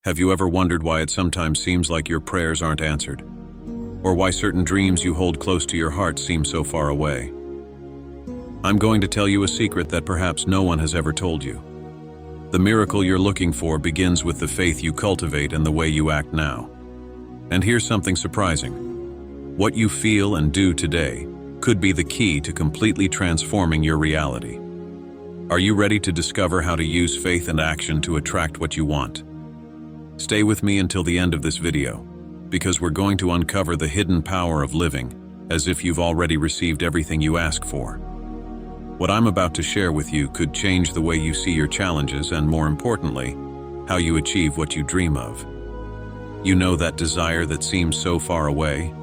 Have you ever wondered why it sometimes seems like your prayers aren't answered? Or why certain dreams you hold close to your heart seem so far away? I'm going to tell you a secret that perhaps no one has ever told you. The miracle you're looking for begins with the faith you cultivate and the way you act now. And here's something surprising. What you feel and do today could be the key to completely transforming your reality. Are you ready to discover how to use faith and action to attract what you want? Stay with me until the end of this video, because we're going to uncover the hidden power of living as if you've already received everything you ask for. What I'm about to share with you could change the way you see your challenges and, more importantly, how you achieve what you dream of. You know that desire that seems so far away?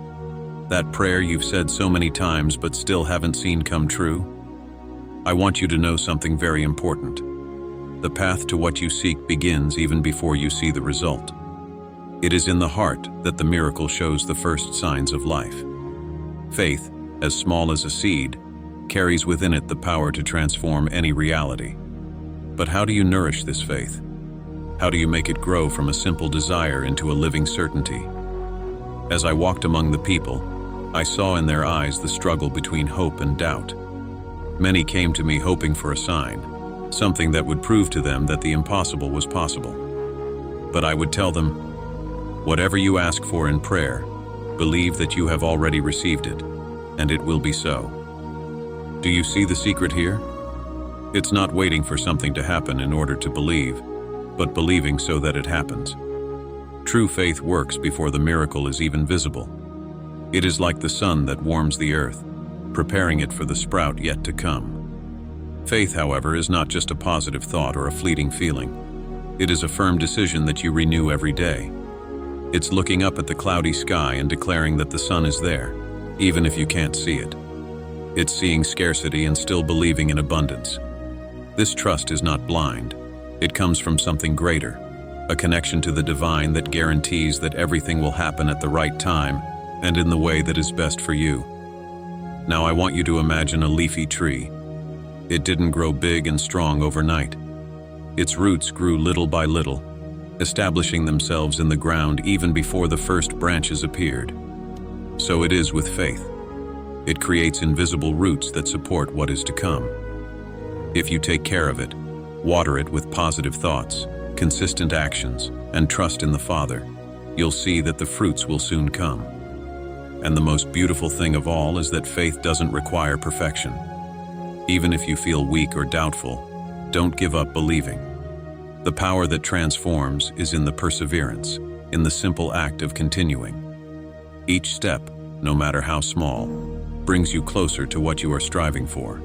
That prayer you've said so many times but still haven't seen come true? I want you to know something very important. The path to what you seek begins even before you see the result. It is in the heart that the miracle shows the first signs of life. Faith, as small as a seed, carries within it the power to transform any reality. But how do you nourish this faith? How do you make it grow from a simple desire into a living certainty? As I walked among the people, I saw in their eyes the struggle between hope and doubt. Many came to me hoping for a sign, something that would prove to them that the impossible was possible. But I would tell them, whatever you ask for in prayer, believe that you have already received it, and it will be so. Do you see the secret here? It's not waiting for something to happen in order to believe, but believing so that it happens. True faith works before the miracle is even visible. It is like the sun that warms the earth, preparing it for the sprout yet to come. Faith, however, is not just a positive thought or a fleeting feeling. It is a firm decision that you renew every day. It's looking up at the cloudy sky and declaring that the sun is there, even if you can't see it. It's seeing scarcity and still believing in abundance. This trust is not blind. It comes from something greater, a connection to the divine that guarantees that everything will happen at the right time and in the way that is best for you. Now I want you to imagine a leafy tree. It didn't grow big and strong overnight. Its roots grew little by little, establishing themselves in the ground even before the first branches appeared. So it is with faith. It creates invisible roots that support what is to come. If you take care of it, water it with positive thoughts, consistent actions, and trust in the Father, you'll see that the fruits will soon come. And the most beautiful thing of all is that faith doesn't require perfection. Even if you feel weak or doubtful, don't give up believing. The power that transforms is in the perseverance, in the simple act of continuing. Each step, no matter how small, brings you closer to what you are striving for.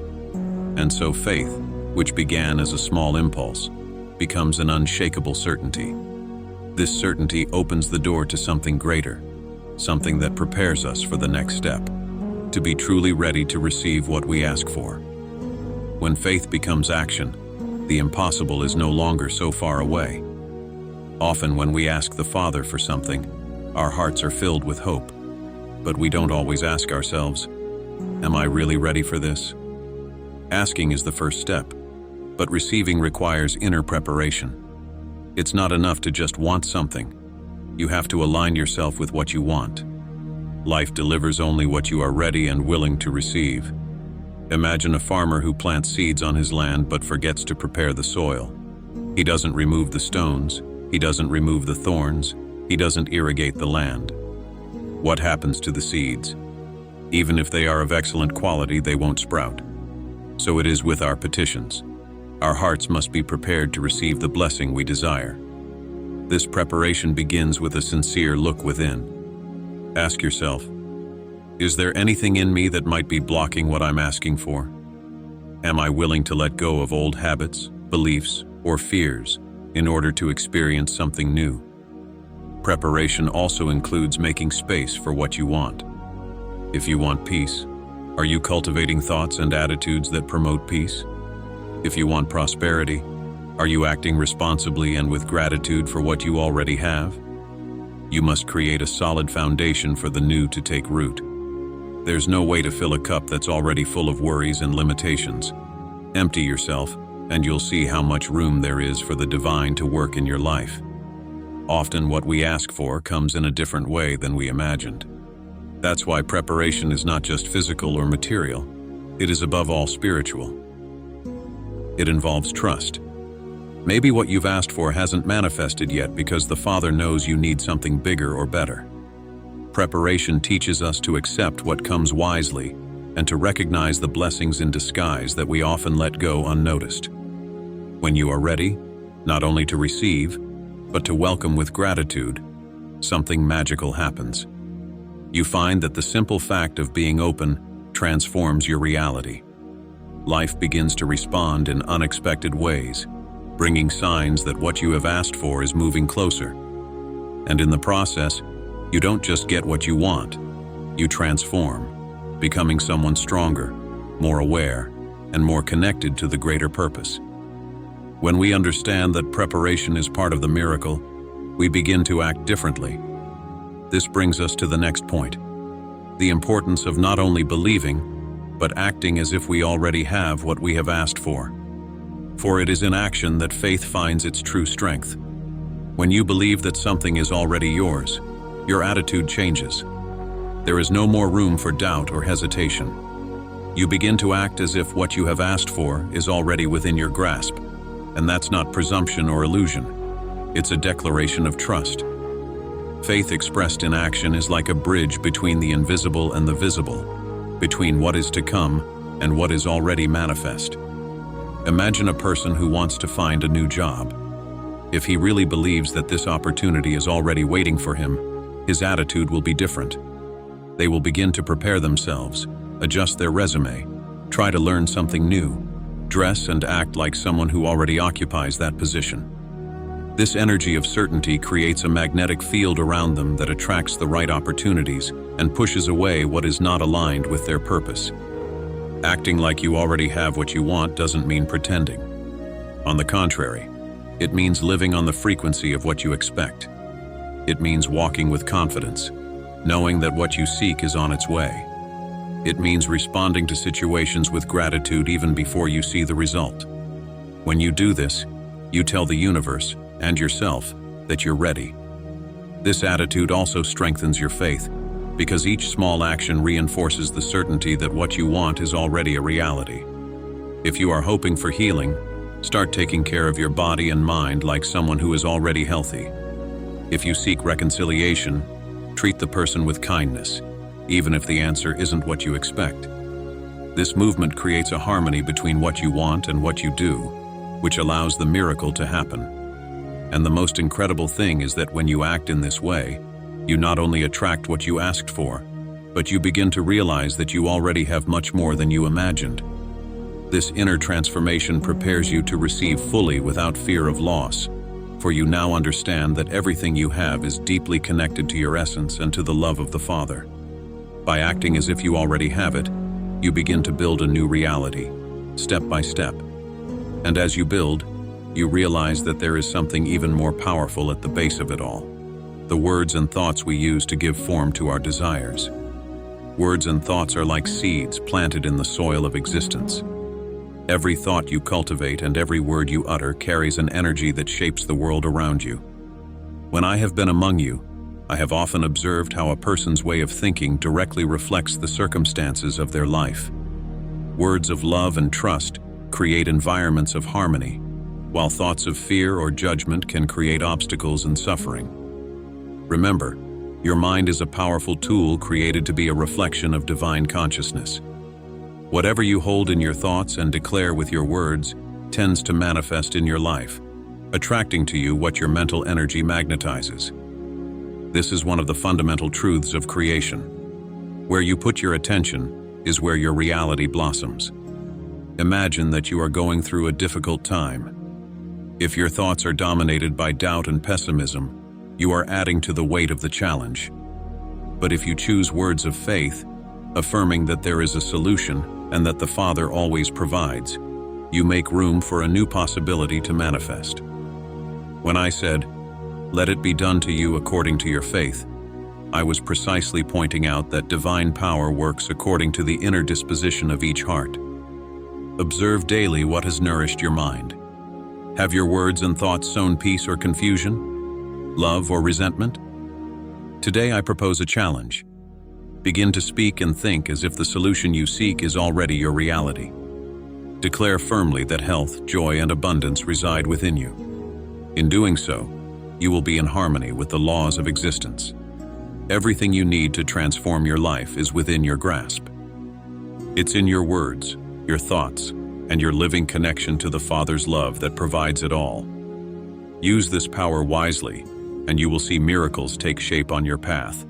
And so faith, which began as a small impulse, becomes an unshakable certainty. This certainty opens the door to something greater, something that prepares us for the next step, to be truly ready to receive what we ask for. When faith becomes action, the impossible is no longer so far away. Often when we ask the Father for something, our hearts are filled with hope, but we don't always ask ourselves, am I really ready for this? Asking is the first step, but receiving requires inner preparation. It's not enough to just want something. You have to align yourself with what you want. Life delivers only what you are ready and willing to receive. Imagine a farmer who plants seeds on his land but forgets to prepare the soil. He doesn't remove the stones, he doesn't remove the thorns, he doesn't irrigate the land. What happens to the seeds? Even if they are of excellent quality, they won't sprout. So it is with our petitions. Our hearts must be prepared to receive the blessing we desire. This preparation begins with a sincere look within. Ask yourself, is there anything in me that might be blocking what I'm asking for? Am I willing to let go of old habits, beliefs, or fears in order to experience something new? Preparation also includes making space for what you want. If you want peace, are you cultivating thoughts and attitudes that promote peace? If you want prosperity, are you acting responsibly and with gratitude for what you already have? You must create a solid foundation for the new to take root. There's no way to fill a cup that's already full of worries and limitations. Empty yourself, and you'll see how much room there is for the divine to work in your life. Often what we ask for comes in a different way than we imagined. That's why preparation is not just physical or material, it is above all spiritual. It involves trust. Maybe what you've asked for hasn't manifested yet because the Father knows you need something bigger or better. Preparation teaches us to accept what comes wisely and to recognize the blessings in disguise that we often let go unnoticed. When you are ready, not only to receive, but to welcome with gratitude, something magical happens. You find that the simple fact of being open transforms your reality. Life begins to respond in unexpected ways, bringing signs that what you have asked for is moving closer. And in the process, you don't just get what you want, you transform, becoming someone stronger, more aware, and more connected to the greater purpose. When we understand that preparation is part of the miracle, we begin to act differently. This brings us to the next point: the importance of not only believing, but acting as if we already have what we have asked for. For it is in action that faith finds its true strength. When you believe that something is already yours, your attitude changes. There is no more room for doubt or hesitation. You begin to act as if what you have asked for is already within your grasp. And that's not presumption or illusion. It's a declaration of trust. Faith expressed in action is like a bridge between the invisible and the visible, between what is to come and what is already manifest. Imagine a person who wants to find a new job. If he really believes that this opportunity is already waiting for him, his attitude will be different. They will begin to prepare themselves, adjust their resume, try to learn something new, dress and act like someone who already occupies that position. This energy of certainty creates a magnetic field around them that attracts the right opportunities and pushes away what is not aligned with their purpose. Acting like you already have what you want doesn't mean pretending. On the contrary, it means living on the frequency of what you expect. It means walking with confidence, knowing that what you seek is on its way. It means responding to situations with gratitude even before you see the result. When you do this, you tell the universe and yourself that you're ready. This attitude also strengthens your faith, because each small action reinforces the certainty that what you want is already a reality. If you are hoping for healing, start taking care of your body and mind like someone who is already healthy. If you seek reconciliation, treat the person with kindness, even if the answer isn't what you expect. This movement creates a harmony between what you want and what you do, which allows the miracle to happen. And the most incredible thing is that when you act in this way, you not only attract what you asked for, but you begin to realize that you already have much more than you imagined. This inner transformation prepares you to receive fully without fear of loss, for you now understand that everything you have is deeply connected to your essence and to the love of the Father. By acting as if you already have it, you begin to build a new reality, step by step. And as you build, you realize that there is something even more powerful at the base of it all: the words and thoughts we use to give form to our desires. Words and thoughts are like seeds planted in the soil of existence. Every thought you cultivate and every word you utter carries an energy that shapes the world around you. When I have been among you, I have often observed how a person's way of thinking directly reflects the circumstances of their life. Words of love and trust create environments of harmony, while thoughts of fear or judgment can create obstacles and suffering. Remember, your mind is a powerful tool created to be a reflection of divine consciousness. Whatever you hold in your thoughts and declare with your words tends to manifest in your life, attracting to you what your mental energy magnetizes. This is one of the fundamental truths of creation. Where you put your attention is where your reality blossoms. Imagine that you are going through a difficult time. If your thoughts are dominated by doubt and pessimism, you are adding to the weight of the challenge. But if you choose words of faith, affirming that there is a solution and that the Father always provides, you make room for a new possibility to manifest. When I said, "Let it be done to you according to your faith," I was precisely pointing out that divine power works according to the inner disposition of each heart. Observe daily what has nourished your mind. Have your words and thoughts sown peace or confusion? love, or resentment? Today I propose a challenge. Begin to speak and think as if the solution you seek is already your reality. Declare firmly that health, joy, and abundance reside within you. In doing so, you will be in harmony with the laws of existence. Everything you need to transform your life is within your grasp. It's in your words, your thoughts, and your living connection to the Father's love that provides it all. Use this power wisely, and you will see miracles take shape on your path.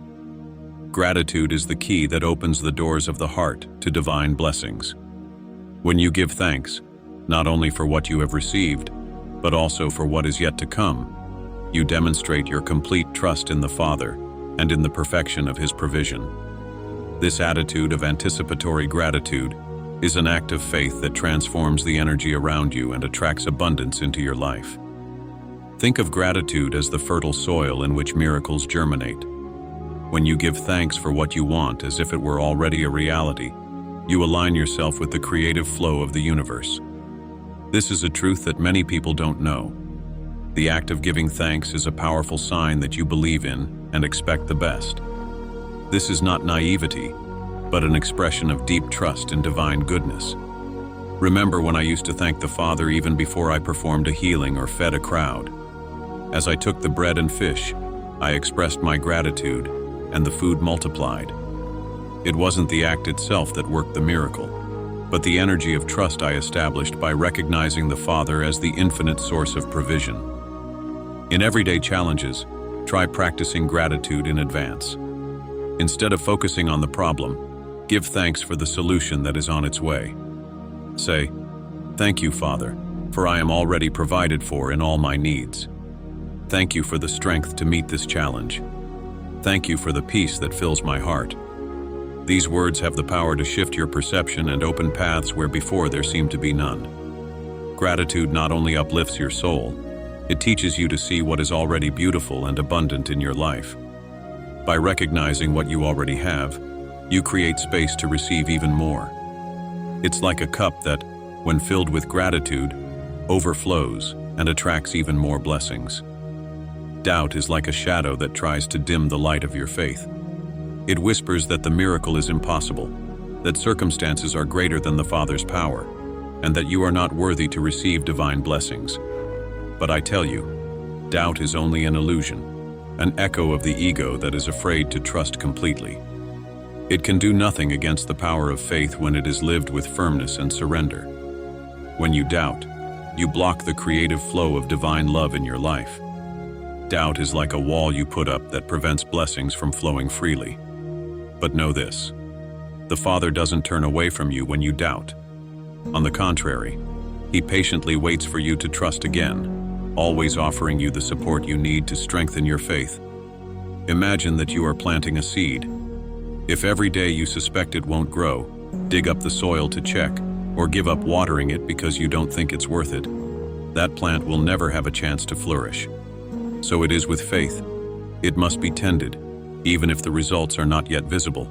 Gratitude is the key that opens the doors of the heart to divine blessings. When you give thanks, not only for what you have received, but also for what is yet to come, you demonstrate your complete trust in the Father and in the perfection of His provision. This attitude of anticipatory gratitude is an act of faith that transforms the energy around you and attracts abundance into your life. Think of gratitude as the fertile soil in which miracles germinate. When you give thanks for what you want as if it were already a reality, you align yourself with the creative flow of the universe. This is a truth that many people don't know. The act of giving thanks is a powerful sign that you believe in and expect the best. This is not naivety, but an expression of deep trust in divine goodness. Remember when I used to thank the Father even before I performed a healing or fed a crowd. As I took the bread and fish, I expressed my gratitude, and the food multiplied. It wasn't the act itself that worked the miracle, but the energy of trust I established by recognizing the Father as the infinite source of provision. In everyday challenges, try practicing gratitude in advance. Instead of focusing on the problem, give thanks for the solution that is on its way. Say, "Thank you, Father, for I am already provided for in all my needs. Thank you for the strength to meet this challenge. Thank you for the peace that fills my heart." These words have the power to shift your perception and open paths where before there seemed to be none. Gratitude not only uplifts your soul, it teaches you to see what is already beautiful and abundant in your life. By recognizing what you already have, you create space to receive even more. It's like a cup that, when filled with gratitude, overflows and attracts even more blessings. Doubt is like a shadow that tries to dim the light of your faith. It whispers that the miracle is impossible, that circumstances are greater than the Father's power, and that you are not worthy to receive divine blessings. But I tell you, doubt is only an illusion, an echo of the ego that is afraid to trust completely. It can do nothing against the power of faith when it is lived with firmness and surrender. When you doubt, you block the creative flow of divine love in your life. Doubt is like a wall you put up that prevents blessings from flowing freely. But know this: the Father doesn't turn away from you when you doubt. On the contrary, He patiently waits for you to trust again, always offering you the support you need to strengthen your faith. Imagine that you are planting a seed. If every day you suspect it won't grow, dig up the soil to check, or give up watering it because you don't think it's worth it, that plant will never have a chance to flourish. So it is with faith. It must be tended, even if the results are not yet visible.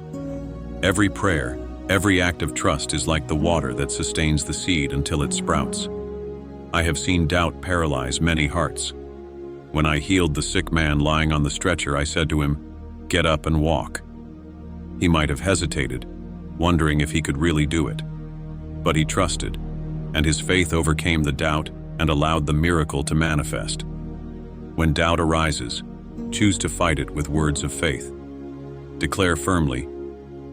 Every prayer, every act of trust is like the water that sustains the seed until it sprouts. I have seen doubt paralyze many hearts. When I healed the sick man lying on the stretcher, I said to him, "Get up and walk." He might have hesitated, wondering if he could really do it. But he trusted, and his faith overcame the doubt and allowed the miracle to manifest. When doubt arises, choose to fight it with words of faith. Declare firmly,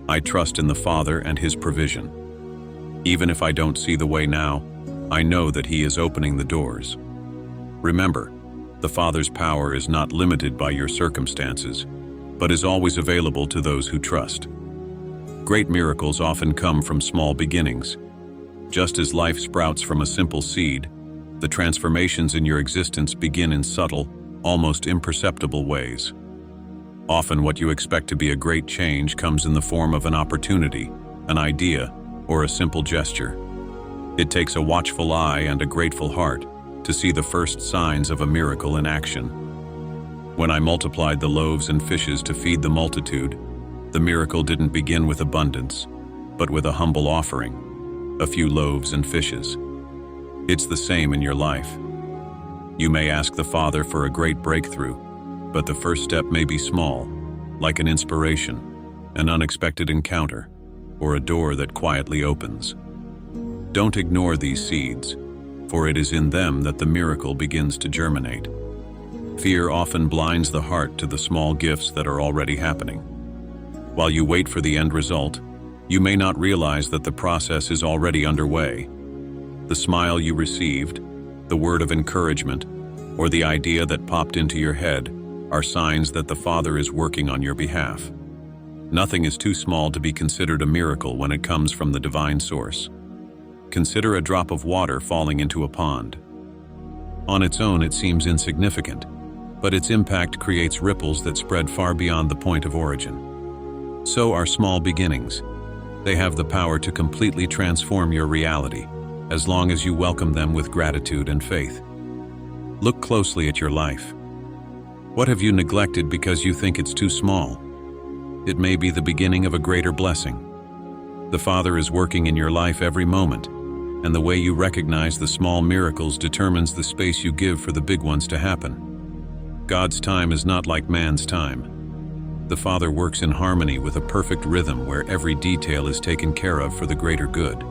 "I trust in the Father and His provision. Even if I don't see the way now, I know that He is opening the doors." Remember, the Father's power is not limited by your circumstances, but is always available to those who trust. Great miracles often come from small beginnings. Just as life sprouts from a simple seed, the transformations in your existence begin in subtle, almost imperceptible ways. Often what you expect to be a great change comes in the form of an opportunity, an idea, or a simple gesture. It takes a watchful eye and a grateful heart to see the first signs of a miracle in action. When I multiplied the loaves and fishes to feed the multitude, the miracle didn't begin with abundance, but with a humble offering, a few loaves and fishes. It's the same in your life. You may ask the Father for a great breakthrough, But the first step may be small, like an inspiration, an unexpected encounter, or a door that quietly opens. Don't ignore these seeds, for it is in them that the miracle begins to germinate. Fear often blinds the heart to the small gifts that are already happening. While you wait for the end result, you may not realize that the process is already underway. The smile you received, the word of encouragement, or the idea that popped into your head are signs that the Father is working on your behalf. Nothing is too small to be considered a miracle when it comes from the divine source. Consider a drop of water falling into a pond. On its own, it seems insignificant, but its impact creates ripples that spread far beyond the point of origin. So are small beginnings. They have the power to completely transform your reality, as long as you welcome them with gratitude and faith. Look closely at your life. What have you neglected because you think it's too small? It may be the beginning of a greater blessing. The Father is working in your life every moment, and the way you recognize the small miracles determines the space you give for the big ones to happen. God's time is not like man's time. The Father works in harmony with a perfect rhythm where every detail is taken care of for the greater good.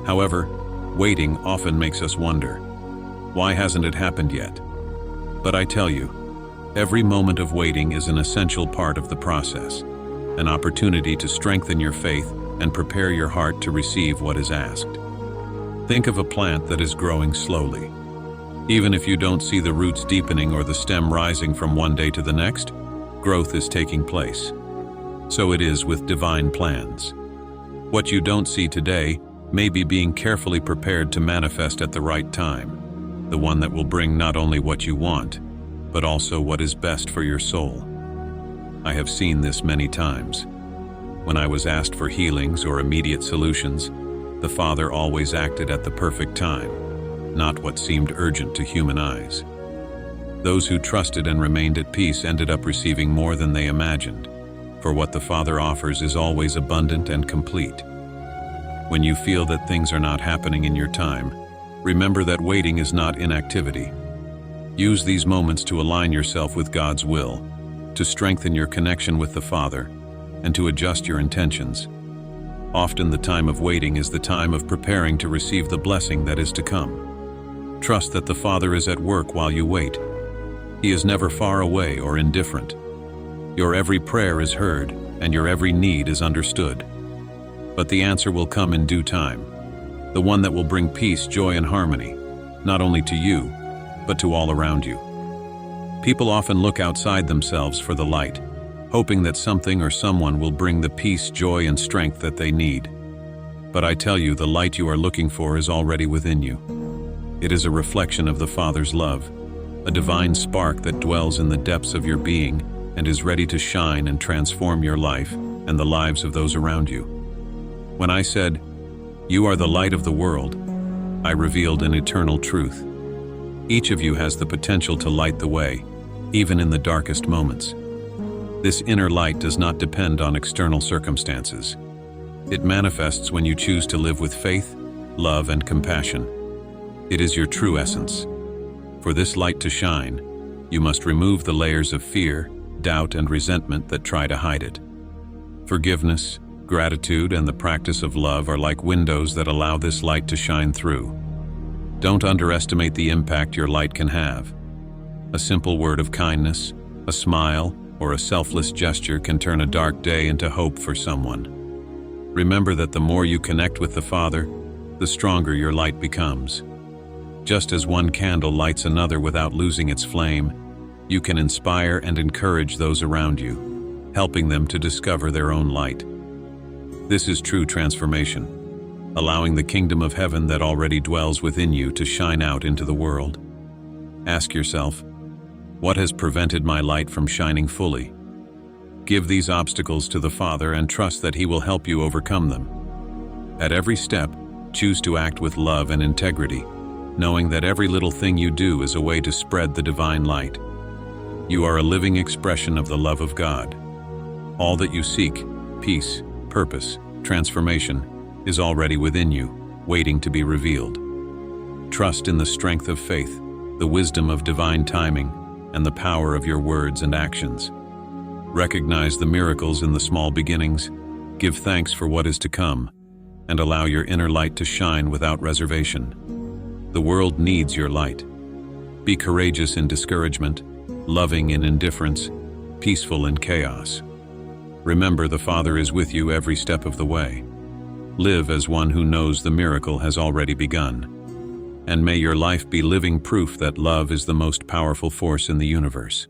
However, waiting often makes us wonder, why hasn't it happened yet? But I tell you, every moment of waiting is an essential part of the process, an opportunity to strengthen your faith and prepare your heart to receive what is asked. Think of a plant that is growing slowly. Even if you don't see the roots deepening or the stem rising from one day to the next, growth is taking place. So it is with divine plans. What you don't see today may be being carefully prepared to manifest at the right time, the one that will bring not only what you want, but also what is best for your soul. I have seen this many times. When I was asked for healings or immediate solutions, the Father always acted at the perfect time, not what seemed urgent to human eyes. Those who trusted and remained at peace ended up receiving more than they imagined, for what the Father offers is always abundant and complete. When you feel that things are not happening in your time, remember that waiting is not inactivity. Use these moments to align yourself with God's will, to strengthen your connection with the Father, and to adjust your intentions. Often the time of waiting is the time of preparing to receive the blessing that is to come. Trust that the Father is at work while you wait. He is never far away or indifferent. Your every prayer is heard, and your every need is understood. But the answer will come in due time, the one that will bring peace, joy, and harmony, not only to you, but to all around you. People often look outside themselves for the light, hoping that something or someone will bring the peace, joy, and strength that they need. But I tell you, the light you are looking for is already within you. It is a reflection of the Father's love, a divine spark that dwells in the depths of your being and is ready to shine and transform your life and the lives of those around you. When I said, "You are the light of the world," I revealed an eternal truth. Each of you has the potential to light the way, even in the darkest moments. This inner light does not depend on external circumstances. It manifests when you choose to live with faith, love, and compassion. It is your true essence. For this light to shine, you must remove the layers of fear, doubt, and resentment that try to hide it. Forgiveness, gratitude, and the practice of love are like windows that allow this light to shine through. Don't underestimate the impact your light can have. A simple word of kindness, a smile, or a selfless gesture can turn a dark day into hope for someone. Remember that the more you connect with the Father, the stronger your light becomes. Just as one candle lights another without losing its flame, you can inspire and encourage those around you, helping them to discover their own light. This is true transformation, allowing the kingdom of heaven that already dwells within you to shine out into the world. Ask yourself, what has prevented my light from shining fully? Give these obstacles to the Father and trust that He will help you overcome them. At every step, choose to act with love and integrity, knowing that every little thing you do is a way to spread the divine light. You are a living expression of the love of God. All that you seek, peace, purpose, transformation, is already within you, waiting to be revealed. Trust in the strength of faith, the wisdom of divine timing, and the power of your words and actions. Recognize the miracles in the small beginnings, give thanks for what is to come, and allow your inner light to shine without reservation. The world needs your light. Be courageous in discouragement, loving in indifference, peaceful in chaos. Remember, the Father is with you every step of the way. Live as one who knows the miracle has already begun. And may your life be living proof that love is the most powerful force in the universe.